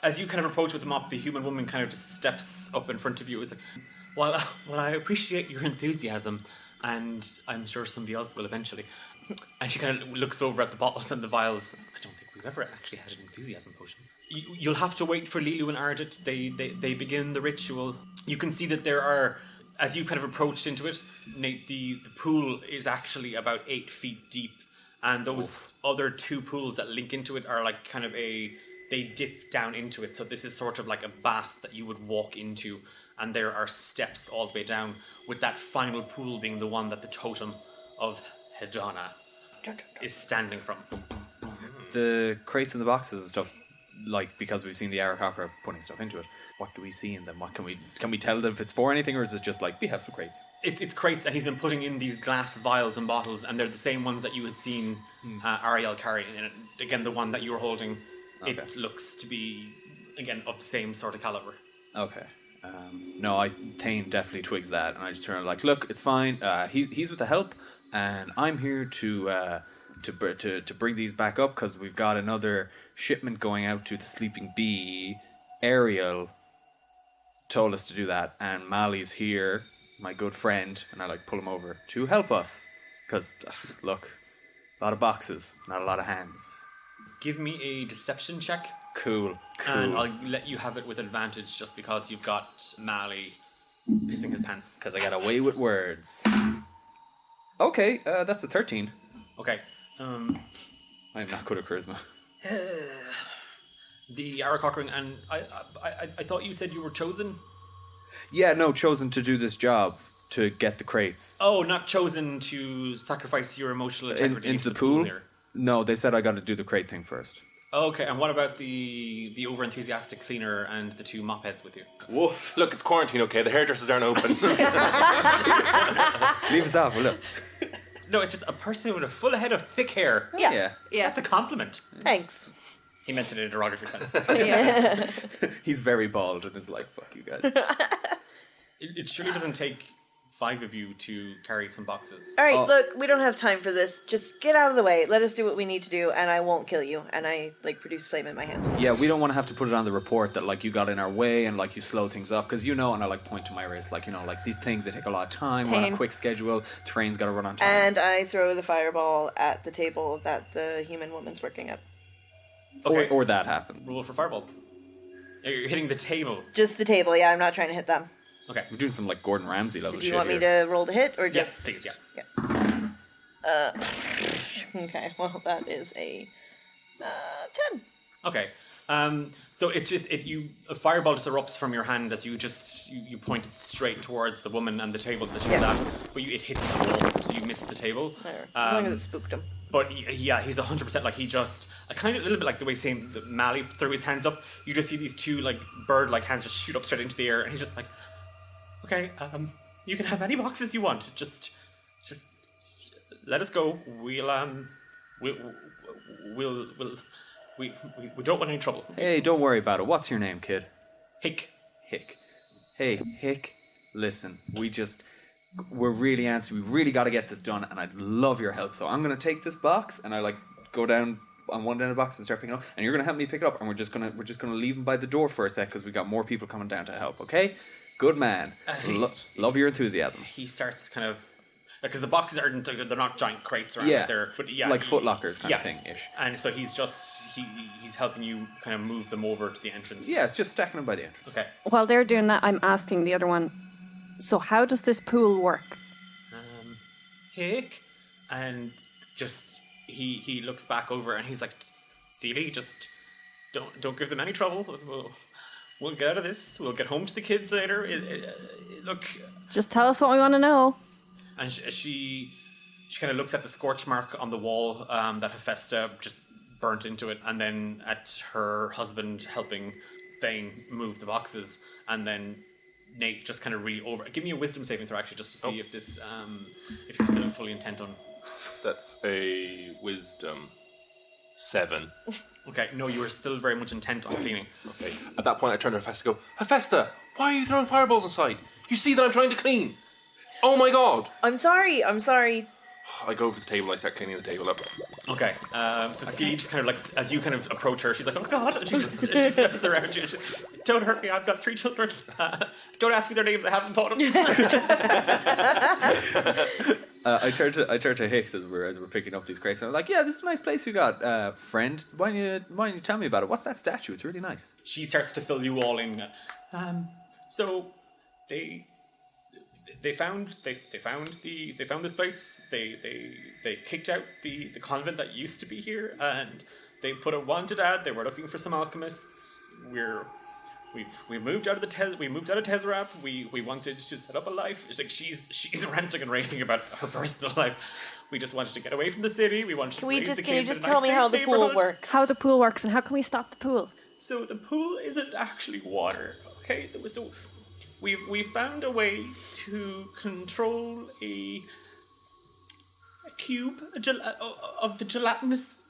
As you kind of approach with the mop, the human woman kind of just steps up in front of you. It's like, well, I appreciate your enthusiasm, and I'm sure somebody else will eventually. And she kind of looks over at the bottles and the vials. I don't think we've ever actually had an enthusiasm potion. You'll have to wait for Lilu and Ardit. They begin the ritual. You can see that there are, as you kind of approached into it, Nate, the pool is actually about 8 feet deep, and those other two pools that link into it are like kind of they dip down into it. So this is sort of like a bath that you would walk into, and there are steps all the way down, with that final pool being the one that the totem of Hedana is standing from. The crates and the boxes and stuff, like, because we've seen the Aarakocra putting stuff into it, what do we see in them? What can we tell them if it's for anything, or is it just like, we have some crates? It's crates, and he's been putting in these glass vials and bottles, and they're the same ones that you had seen Ariel carry. And again, the one that you were holding, Okay. It looks to be, again, of the same sort of caliber. Okay. No, Thane definitely twigs that, and I just turn like, look, it's fine. He's with the help, and I'm here to bring these back up, because we've got another shipment going out to the Sleeping Bee. Ariel told us to do that, and Mali's here, my good friend, and I pull him over to help us. Because, look, a lot of boxes, not a lot of hands. Give me a deception check. Cool. And I'll let you have it with advantage just because you've got Mally pissing his pants. Because I got away with words. Okay, that's a 13. Okay. I'm not good at charisma. The Aarakocra, and I thought you said you were chosen? Yeah, no, chosen to do this job, to get the crates. Oh, not chosen to sacrifice your emotional integrity Into the pool? here. No, they said I got to do the crate thing first. Okay, and what about the over-enthusiastic cleaner and the 2 mop heads with you? Woof. Look, it's quarantine, okay? The hairdressers aren't open. Leave us off, will it? No, it's just a person with a full head of thick hair. Yeah. Yeah. That's a compliment. Thanks. He meant it in a derogatory sense. He's very bald and is like, fuck you guys. It surely doesn't take 5 of you to carry some boxes. All right, look, we don't have time for this. Just get out of the way. Let us do what we need to do, and I won't kill you. And I produce flame in my hand. Yeah, we don't want to have to put it on the report that you got in our way and you slow things up, because and I point to my wrist, these things, they take a lot of time. We're on a quick schedule. Train's got to run on time. And I throw the fireball at the table that the human woman's working at. Okay. Or that happened. Roll for fireball. You're hitting the table. Just the table. Yeah, I'm not trying to hit them. Okay. We're doing some Gordon Ramsay level Do shit you want me here. to roll to hit or Yes, just? please, yeah. Okay. Well, that is a 10. Okay. So it's just a fireball just erupts from your hand as you point it straight towards the woman and the table that she was at, but it hits the wall, so you miss the table. There. As long as it spooked him. But yeah, he's 100% he just a little bit like the way Mally threw his hands up. You just see these 2 bird hands just shoot up straight into the air, and he's just like, okay, you can have any boxes you want. Just let us go. We don't want any trouble. Hey, don't worry about it. What's your name, kid? Hick. Hick. Hey, Hick, listen, we're really antsy. We really got to get this done, and I'd love your help. So I'm going to take this box, and I go down on one end of the box and start picking it up, and you're going to help me pick it up, and we're just going to leave him by the door for a sec because we got more people coming down to help, okay? Good man. Love your enthusiasm. He starts kind of because the boxes they're not giant crates around. Yeah, but yeah, like Foot Lockers kind of thing-ish. And so he's helping you kind of move them over to the entrance. Yeah, it's just stacking them by the entrance. Okay. While they're doing that, I'm asking the other one, so how does this pool work? Hick, and just he looks back over and he's like, Stevie, just don't give them any trouble. We'll get out of this. We'll get home to the kids later. Look. Just tell us what we want to know. And she kind of looks at the scorch mark on the wall that Hephaestus just burnt into it, and then at her husband helping Thane move the boxes, and then Nate just kind of really over. Give me a wisdom saving throw actually, just to see if this if you're still fully intent on. That's a wisdom 7. Okay, no, you were still very much intent on cleaning. Okay. At that point, I turn to Hephaestus and go, Hephaestus, why are you throwing fireballs inside? You see that I'm trying to clean. Oh my god. I'm sorry. I go over to the table, I start cleaning the table up. Okay, so Celie just kind of as you kind of approach her, she's like, oh god, and she steps around you and she's like, don't hurt me, I've got 3 children. Don't ask me their names, I haven't thought of them. I turned to Hicks as we're picking up these crates, and I'm like, yeah, this is a nice place we got, friend. Why don't you tell me about it? What's that statue? It's really nice. She starts to fill you all in. So they found this place. They kicked out the convent that used to be here, and they put a wanted ad. They were looking for some alchemists. We moved out of Tezrab. We wanted to set up a life. It's like she's ranting and raving about her personal life. We just wanted to get away from the city. We wanted to raise the Can you kids just in a tell me nice, how safe the pool neighborhood. works? How the pool works and how can we stop the pool? So the pool isn't actually water, okay? So we found a way to control a cube of the gelatinous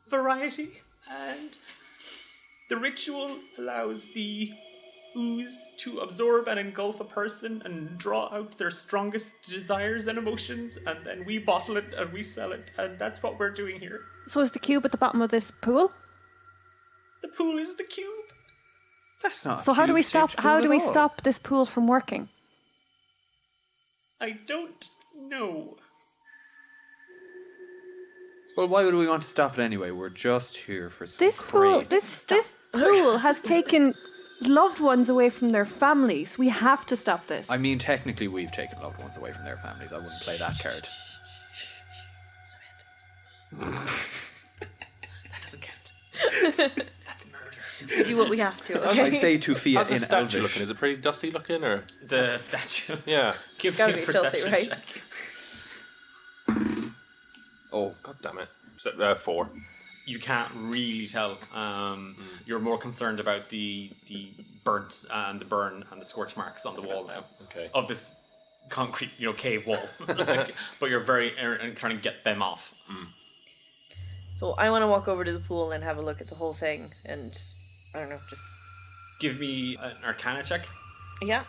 variety, and the ritual allows the ooze to absorb and engulf a person and draw out their strongest desires and emotions, and then we bottle it and we sell it, and that's what we're doing here. So is the cube at the bottom of this pool? The pool is the cube. That's not. So how do we stop this pool from working? I don't know. Well, why would we want to stop it anyway? We're just here for some This pool, crates. this pool has taken loved ones away from their families. We have to stop this. I mean, technically, we've taken loved ones away from their families. I wouldn't play that card. That doesn't count. That's murder. Do what we have to. I Okay. say to Fia How's the in statue Elvish. looking? Is it pretty dusty looking, or? The statue. Yeah. Give gotta me a be filthy, perception right? check. Oh, god damn it. 4. You can't really tell. You're more concerned about the burnt and the burn and the scorch marks on the wall now. Okay. Of this concrete, cave wall. But you're very trying to get them off. So I want to walk over to the pool and have a look at the whole thing, and I don't know, just Give me an Arcana check. yeah.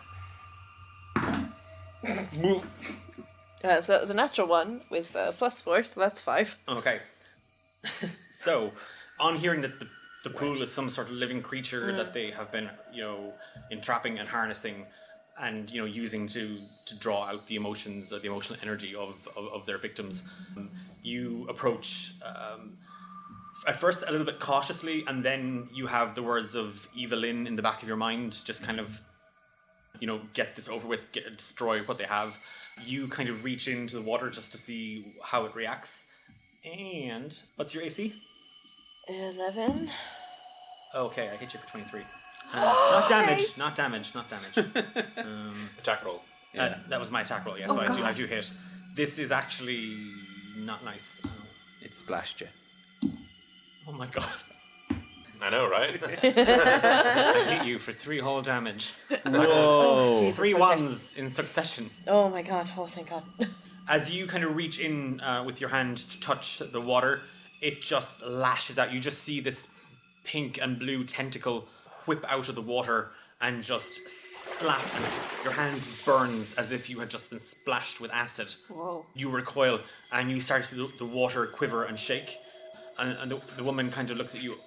So that was a natural one with +4, so that's 5. Okay. So, on hearing that the pool is some sort of living creature that they have been, entrapping and harnessing and, using to draw out the emotions or the emotional energy of their victims, you approach at first a little bit cautiously, and then you have the words of Evelyn in the back of your mind, just kind of, get this over with, destroy what they have. You kind of reach into the water just to see how it reacts. And what's your AC? 11. Okay, I hit you for 23. Not damage, not damage. Attack roll. That was my attack roll, yeah, so I do hit. This is actually not nice. It splashed you. Oh my god. I know, right? I hit you for 3 whole damage. Whoa. Jesus, 3 okay. ones in succession. Oh my god, oh thank god. As you kind of reach in with your hand to touch the water, it just lashes out. You just see this pink and blue tentacle whip out of the water and just slap, and your hand burns as if you had just been splashed with acid. Whoa. You recoil, and you start to see the water quiver and shake, and the woman kind of looks at you.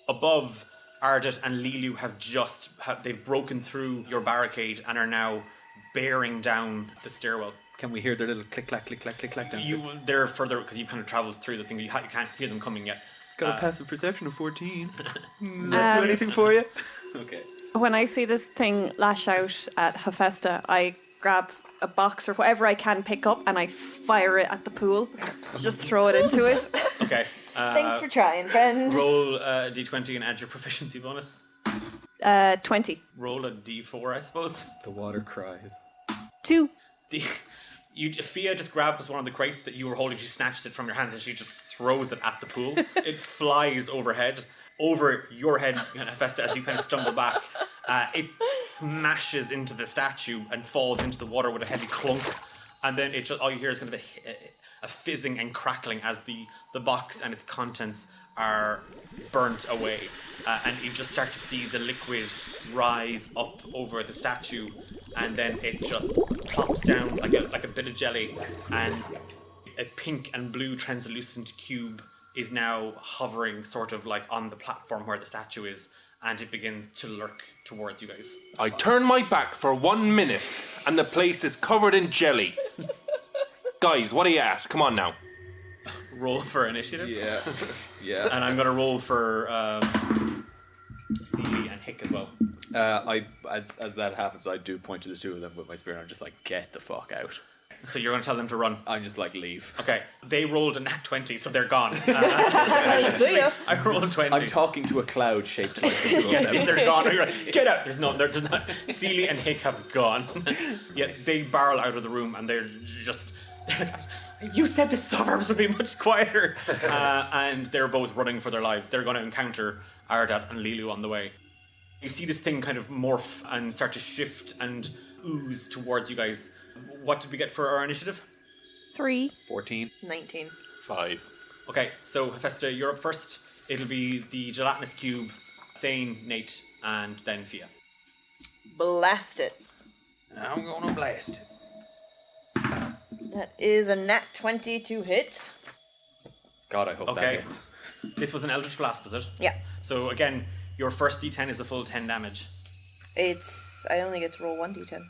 Above, Ardit and Lilu they've broken through your barricade and are now bearing down the stairwell. Can we hear their little click clack click clack click clack downstairs? They're further because you've kind of travelled through the thing. You can't hear them coming yet. Got a passive perception of 14. Does that do anything for you? Okay. When I see this thing lash out at Hephaestus, I grab a box or whatever I can pick up and I fire it at the pool. Just throw it into it. Okay. Thanks for trying, friend. Roll a d20 and add your proficiency bonus. 20. Roll a d4, I suppose. The water cries. 2. Fia just grabs one of the crates that you were holding. She snatches it from your hands and she just throws it at the pool. It flies overhead, over your head, Hephaestus, as you kind of stumble back. It smashes into the statue and falls into the water with a heavy clunk. And then all you hear is kind of a fizzing and crackling as the box and its contents are burnt away. And you just start to see the liquid rise up over the statue, and then it just plops down like a bit of jelly, and a pink and blue translucent cube is now hovering sort of like on the platform where the statue is, and it begins to lurk towards you guys. I turn my back for 1 minute, and the place is covered in jelly. Guys, what are you at? Come on now. Roll for initiative. Yeah. Yeah. And I'm going to roll for Seeley and Hick as well. As that happens, I do point to the two of them with my spear and I'm just like, get the fuck out. So you're going to tell them to run. I'm just like, leave. Okay, they rolled a nat 20, so they're gone. See ya. I rolled 20. I'm talking to a cloud shaped like the two of Yes, them. they're gone. You're like, get out. There's not. Seeley and Hick have gone. Yes, they barrel out of the room and they're like, you said the suburbs would be much quieter. And they're both running for their lives. They're going to encounter Ardat and Lilu on the way. You see this thing kind of morph and start to shift and ooze towards you guys. What did we get for our initiative? 3. 14. 19. 5. Okay, so Hephaestus, you're up first. It'll be the gelatinous cube, Thane, Nate, and then Fia. Blast it. I'm gonna blast it. That is a nat 20 to hit. God, I hope that Okay. hits. This was an Eldritch Blast, was it? Yeah. So again, your first D10 is the full 10 damage. I only get to roll 1d10.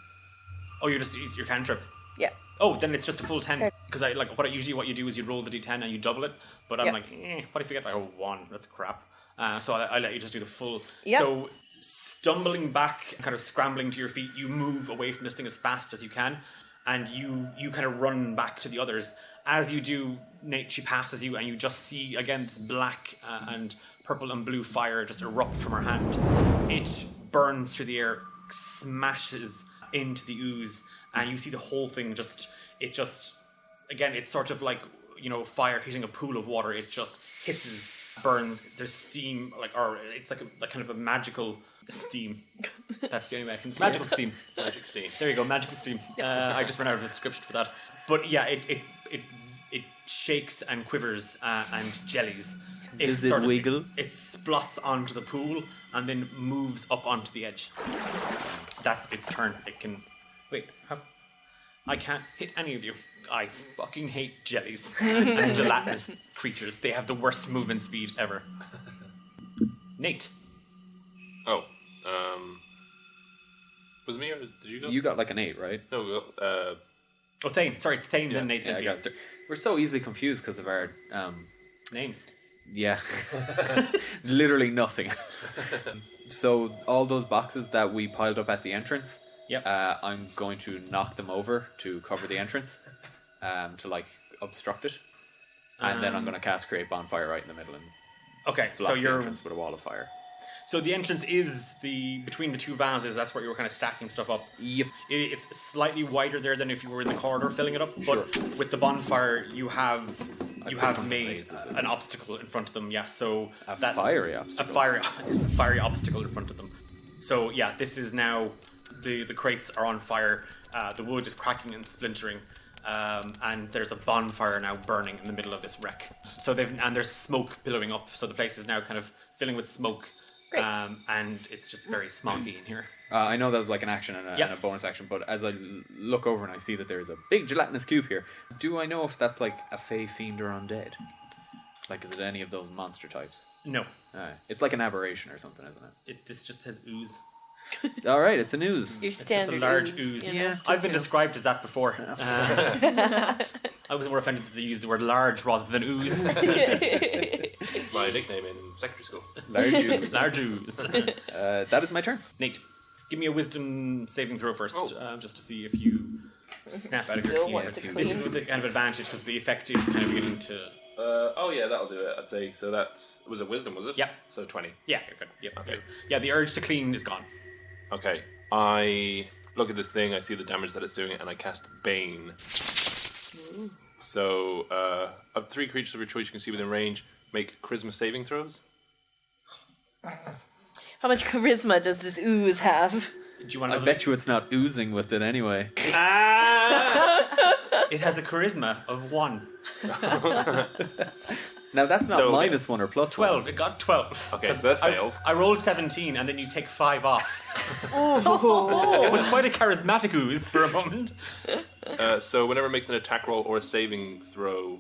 Oh, it's your cantrip. Yeah. Oh, then it's just a full 10. Okay. because I like what you do is you roll the d10 and you double it, but I'm Yep. like, what if you get like a 1? That's crap. So I let you just do the full. Yep. So stumbling back, kind of scrambling to your feet, you move away from this thing as fast as you can, and you kind of run back to the others. As you do, Nate, she passes you, and you just see again this black and purple and blue fire just erupt from her hand. It burns through the air, smashes into the ooze, and you see the whole thing again, it's sort of like, fire hitting a pool of water. It just hisses, burns. There's steam, or it's like a kind of a magical steam. That's the only way I can. Magical steam. Magic steam. There you go, magical steam. I just ran out of the description for that. But yeah, it shakes and quivers and jellies. Does it wiggle? It splots onto the pool and then moves up onto the edge. That's its turn. It can... Wait, I can't hit any of you. I fucking hate jellies and gelatinous creatures. They have the worst movement speed ever. Nate. Oh, was it me or did you go? You got like an 8, right? No, Oh, Thane. Sorry, it's Thane, then Nate, Yeah, then I Fiona. got We're so easily confused because of our Names. yeah, literally nothing. So all those boxes that we piled up at the entrance, Yep. I'm going to knock them over to cover the entrance, to like obstruct it, and then I'm going to cast Create Bonfire right in the middle and Okay, block so the you're... entrance with a wall of fire. So the entrance is between the two vases. That's where you were kind of stacking stuff up. Yep. It's slightly wider there than if you were in the corridor filling it up. But with the bonfire, you have different made phases, an obstacle in front of them. Yeah. So A fiery obstacle. It's a fiery obstacle in front of them. So yeah, this is now the crates are on fire. The wood is cracking and splintering. And there's a bonfire now burning in the middle of this wreck. So there's smoke billowing up. So the place is now kind of filling with smoke. And it's just very smoggy in here. I know that was like an action and Yep. a bonus action, but as I look over and I see that there's a big gelatinous cube here, do I know if that's like a fey, fiend, or undead? Like, is it any of those monster types? No, It's like an aberration or something, isn't it? this just says ooze. All right, it's an ooze. Your It's just standard a large ooze, ooze. you know, Yeah. I've been described as that before. I was more offended that they used the word large rather than ooze. my nickname in secondary school. Large ooze. Large ooze. That is my turn. Nate, give me a wisdom saving throw first, just to see if you snap out of your Still key. want to This is with the kind of advantage because the effect is kind of beginning to... Oh yeah, that'll do it. I'd say so. Was it wisdom? Was it? Yep. So 20. Yeah, you're good. Yep, Okay. good. Yeah, the urge to clean is gone. Okay. I look at this thing. I see the damage that it's doing, and I cast Bane. So, of 3 creatures of your choice you can see within range, make charisma saving throws. How much charisma does this ooze have? Do you want I to... bet you it's not oozing with it anyway. It has a charisma of 1. Now that's not So- minus 1 or plus 12. It got 12. Okay, so that fails. I rolled 17 and then you take 5 off. It was quite a charismatic ooze for a moment. So whenever it makes an attack roll or a saving throw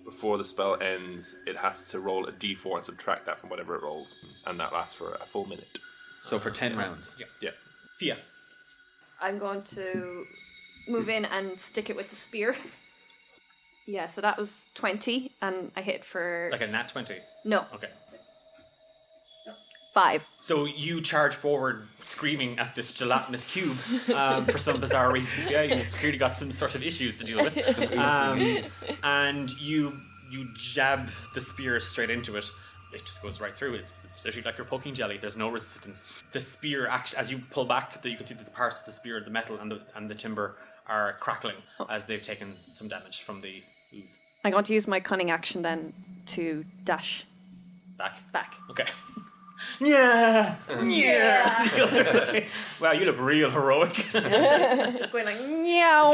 before the spell ends, it has to roll a d4 and subtract that from whatever it rolls, and that lasts for a full minute. So for 10 rounds. Yeah. Fia. I'm going to move in and stick it with the spear. Yeah, so that was 20, and I hit for... Like a nat 20. No, Okay. 5. So you charge forward, screaming at this gelatinous cube for some bizarre reason. Yeah, you've clearly got some sort of issues to deal with. And you jab the spear straight into it. It just goes right through. It's literally like you're poking jelly. There's no resistance. The spear, actually, as you pull back, you can see that the parts of the spear, the metal and the timber, are crackling as they've taken some damage from the ooze. I'm going to use my cunning action then to dash Back. back. Okay. Yeah. Wow, you look real heroic. Just going like, meow.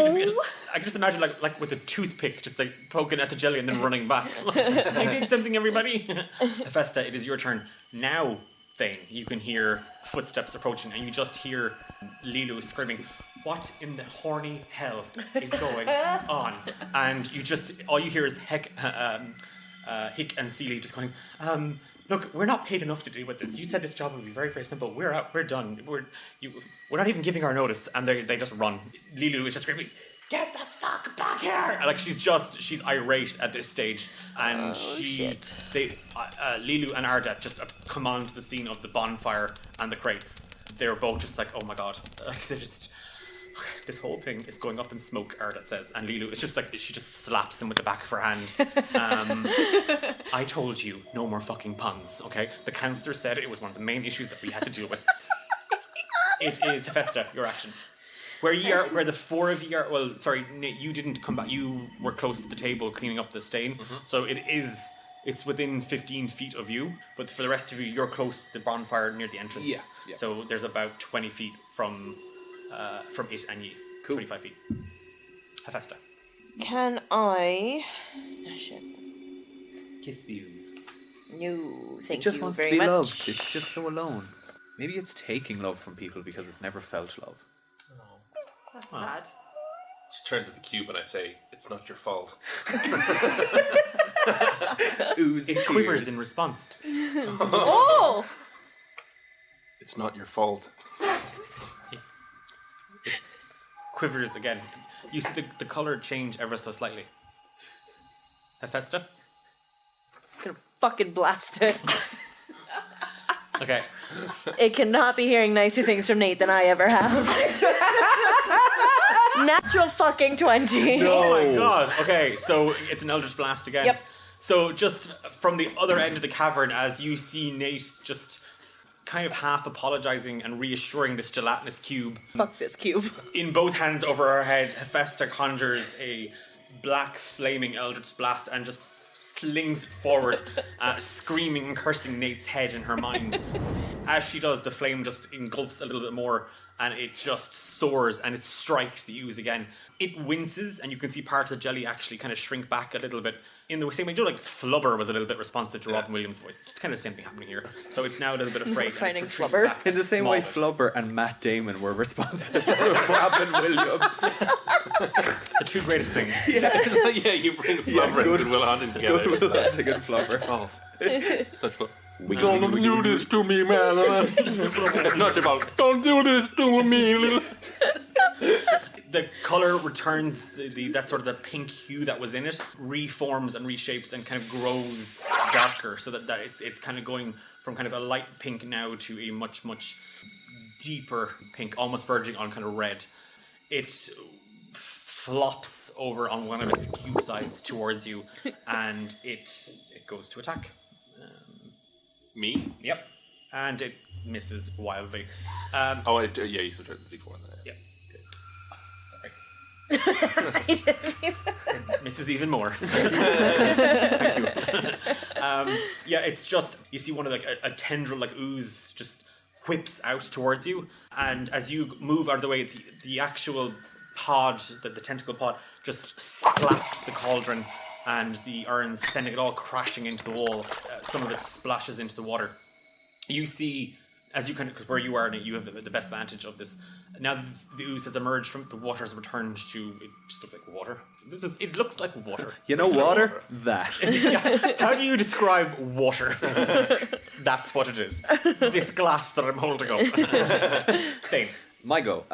I can just imagine like with a toothpick, just like poking at the jelly and then running back. I did something, everybody. Hephaestus, it is your turn now. Thane, you can hear footsteps approaching, and you just hear Lilu screaming, "What in the horny hell is going on?" And all you hear is Hick and Seely just going, "Look, we're not paid enough to deal with this. You said this job would be very, very simple. We're out. We're done. We're not even giving our notice." And they just run. Lilu is just screaming, get the fuck back here. And, like, she's irate at this stage, and Lilu and Ardet just come onto the scene of the bonfire and the crates. They were both just like, oh my god, like, they're just, this whole thing is going up in smoke, Ardet says, and Lilu, it's just like, she just slaps him with the back of her hand. I told you, no more fucking puns, okay? The counsellor said it was one of the main issues that we had to deal with. It is Hephaestus, your action. Where the four of you are, well, sorry, Nate, you didn't come back, you were close to the table cleaning up the stain, so it's within 15 feet of you, but for the rest of you, you're close to the bonfire near the entrance. Yeah. So there's about 20 feet from it and you. Cool. 25 feet. Hephaestus. Can I... Oh, shit. Kiss the ooze. No, thank It just you wants very to be much. loved. It's just so alone. Maybe it's taking love from people because it's never felt love. That's sad. Just turn to the cube and I say, it's not your fault. Ooze It quivers in response. Oh! It's not your fault. Quivers again. You see the colour change ever so slightly. Hephaestus? Gonna fucking blast it. Okay. It cannot be hearing nicer things from Nate than I ever have. Natural fucking 20. Oh my god. Okay, so it's an Eldritch Blast again. Yep. So just from the other end of the cavern, as you see Nate just kind of half apologising and reassuring this gelatinous cube. Fuck this cube. In both hands over her head, Hephaestus conjures a black flaming Eldritch Blast and just slings forward, screaming and cursing Nate's head in her mind. As she does, the flame just engulfs a little bit more and it just soars and it strikes the ooze again. It winces and you can see part of the jelly actually kind of shrink back a little bit in the same way. You know, like Flubber was a little bit responsive to Robin Williams' voice. It's kind of the same thing happening here. So it's now a little bit afraid. and it's Fighting retreating Flubber. back In the a same small way bit. Flubber and Matt Damon were responsive to Robin Williams. The two greatest things. Yeah, you bring Flubber and Goodwill Hunting together. Goodwill Hunting and Flubber. Fault. Such fun. Don't do this to me, man. It's not your fault. Don't do this to me. The colour returns that sort of the pink hue that was in it, reforms and reshapes and kind of grows darker, so that it's kind of going from kind of a light pink now to a much, much deeper pink, almost verging on kind of red. It flops over on one of its cube sides towards you, and it goes to attack. Me? Yep. And it misses wildly. Yeah, you subtracted the d4 on that. Yep. Misses even more. Thank you. Yeah, it's just, you see one of a tendril like ooze just whips out towards you, and as you move out of the way, the actual pod, the tentacle pod, just slaps the cauldron and the urns, sending it all crashing into the wall. Some of it splashes into the water. You see, as you because where you are, Nate, you have the best vantage of this. Now the ooze has emerged from the water, has returned to, it just looks like water. It looks like water. You know water? That. Yeah. How do you describe water? That's what it is. This glass that I'm holding up. Thing. My go.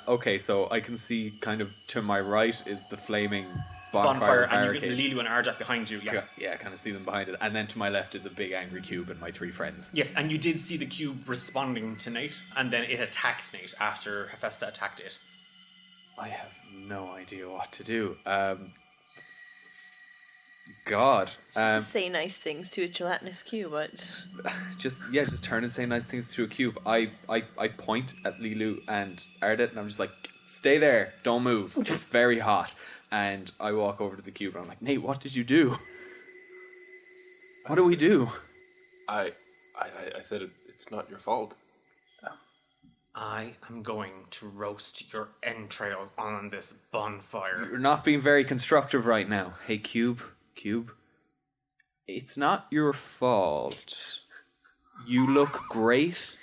Okay, so I can see kind of to my right is the flaming bonfire And you barricade. get Lilu and Arjat behind you. Yeah. Yeah, kind of see them behind it. And then to my left is a big angry cube and my three friends. Yes, and you did see the cube responding to Nate, and then it attacked Nate after Hephaestus attacked it. I have no idea what to do. God. Just say nice things to a gelatinous cube. Just turn and say nice things to a cube. I point at Lilu and Ardet and I'm just like, stay there, don't move. It's very hot. And I walk over to the cube and I'm like, Nate, what did you do? What do we do? I said it's not your fault. I am going to roast your entrails on this bonfire. You're not being very constructive right now. Hey, Cube, it's not your fault. You look great.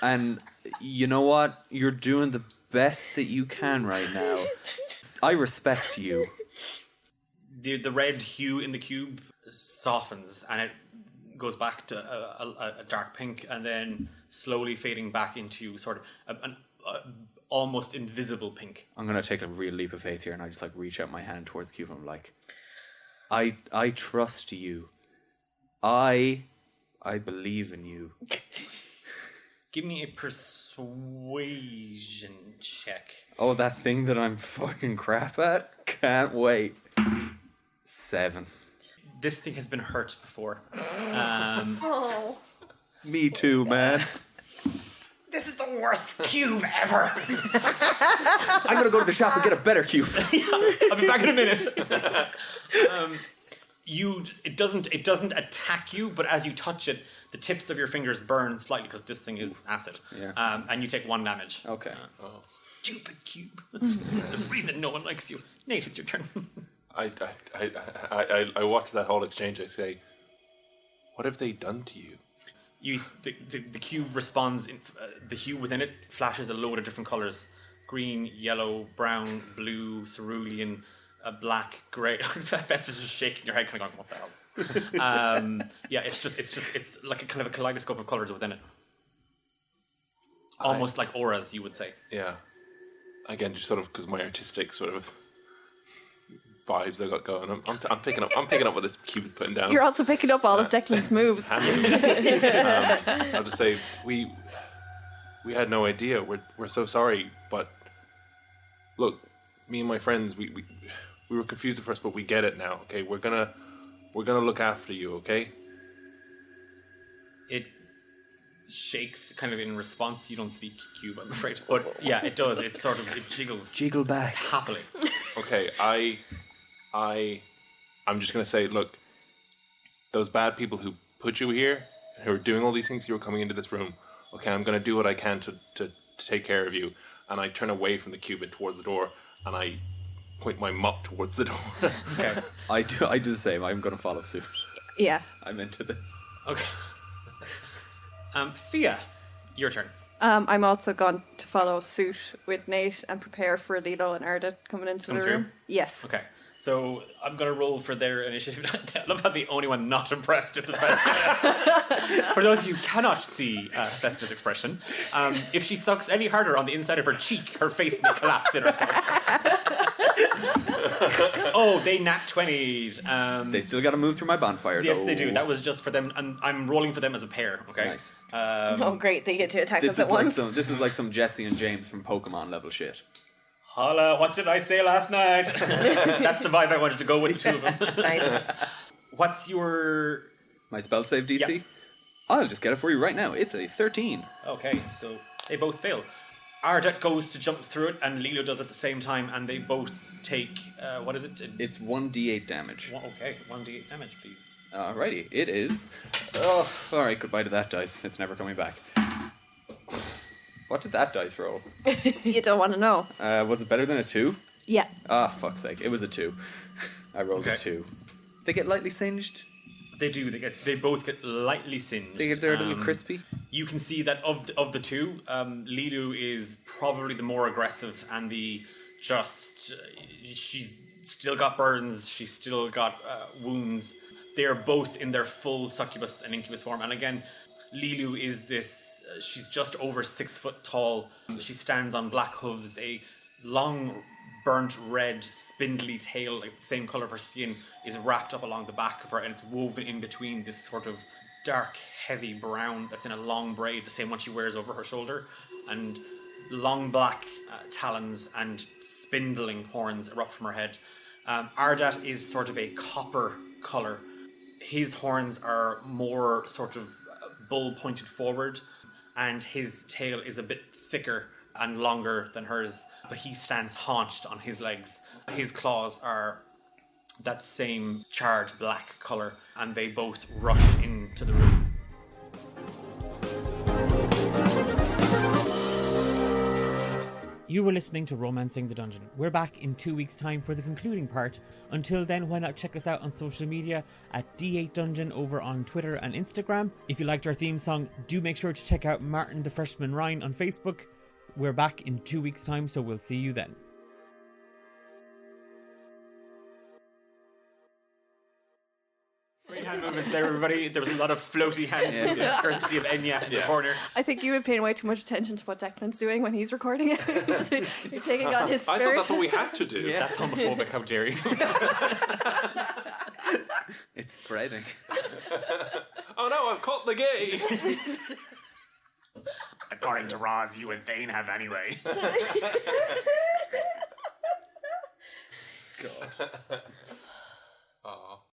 And you know what? You're doing the best that you can right now. I respect you. The red hue in the cube softens, and it goes back to a dark pink, and then slowly fading back into sort of almost invisible pink. I'm gonna take a real leap of faith here, and I just like reach out my hand towards the cube. And I'm like, I trust you. I believe in you. Give me a persuasion check. Oh, that thing that I'm fucking crap at? Can't wait. 7. This thing has been hurt before. Oh. Me too, man. This is the worst cube ever. I'm gonna go to the shop and get a better cube. I'll be back in a minute. It doesn't attack you, but as you touch it, the tips of your fingers burn slightly because this thing is acid. Yeah. And you take 1 damage. Okay. Stupid cube. There's a reason no one likes you. Nate, it's your turn. I watch that whole exchange. I say, what have they done to you? The cube responds. The hue within it flashes a load of different colors: green, yellow, brown, blue, cerulean, black, grey. Festus is just shaking your head, kind of going, "What the hell?" Yeah, it's like a kind of a kaleidoscope of colors within it, almost like auras, you would say. Yeah. Again, just sort of because my artistic sort of vibes I got going. I'm picking up what this cube is putting down. You're also picking up all of Declan's moves. I'll just say we had no idea. We're so sorry, but look, me and my friends, we were confused at first, but we get it now. Okay, we're gonna look after you. Okay. It shakes kind of in response. You don't speak cube, I'm afraid, but yeah, it does. It jiggles Jiggle back. happily. Okay, I'm just gonna say, look, those bad people who put you here, who are doing all these things, you were coming into this room. Okay, I'm gonna do what I can to take care of you. And I turn away from the cube and towards the door, and I point my mop towards the door. Okay. I do the same. I'm gonna follow suit. Yeah. I'm into this. Okay. Fia, your turn. I'm also going to follow suit with Nate and prepare for Lilo and Arda coming into Come the through? room. Yes. Okay. So I'm going to roll for their initiative. I love how the only one not impressed is Festus. For those of you who cannot see Festus' expression, if she sucks any harder on the inside of her cheek, her face will collapse in herself. Oh, they nat 20'd. They still gotta move through my bonfire, Yes, though. they do. That was just for them, and I'm rolling for them as a pair, okay? Nice. Oh, great. They get to attack This us is at like once. this is like some Jesse and James from Pokemon level shit. Holla, what did I say last night? That's the vibe I wanted to go with, the two of them. Nice. What's your... My spell save DC? Yeah. I'll just get it for you right now. It's a 13. Okay, so they both fail. Ardet goes to jump through it, and Lilo does at the same time, and they both take, what is it? It's 1d8 damage. Okay, 1d8 damage, please. Alrighty, it is. Oh, alright, goodbye to that dice. It's never coming back. What did that dice roll? You don't want to know. Was it better than a 2? Yeah. Ah, fuck's sake. It was a 2. I rolled a Okay. 2. They get lightly singed? They do. They both get lightly singed. They're a little crispy? You can see that of the two, Lilu is probably the more aggressive and she's still got burns. She's still got wounds. They are both in their full succubus and incubus form. And again, Lilu is this. She's just over 6 foot tall. She stands on black hooves. A long, burnt red, spindly tail, like the same color of her skin, is wrapped up along the back of her, and it's woven in between this sort of dark, heavy brown that's in a long braid, the same one she wears over her shoulder, and long black talons and spindling horns erupt from her head. Ardat is sort of a copper color. His horns are more sort of bull pointed forward, and his tail is a bit thicker and longer than hers, but he stands haunched on his legs. His claws are that same charred black colour, and they both rush into the room. You were listening to Romancing the Dungeon. We're back in 2 weeks' time for the concluding part. Until then, why not check us out on social media at D8 Dungeon over on Twitter and Instagram. If you liked our theme song, do make sure to check out Martin the Freshman Ryan on Facebook. We're back in 2 weeks' time, so we'll see you then. hand movements there, everybody. There was a lot of floaty hand movements, courtesy of Enya in the corner. I think you would pay way too much attention to what Declan's doing when he's recording it. So you're taking on his I spirit. thought that's what we had to do. That's homophobic, how dare you. It's spreading. Oh no, I've caught the gay. According to Roz, you and Thane have anyway.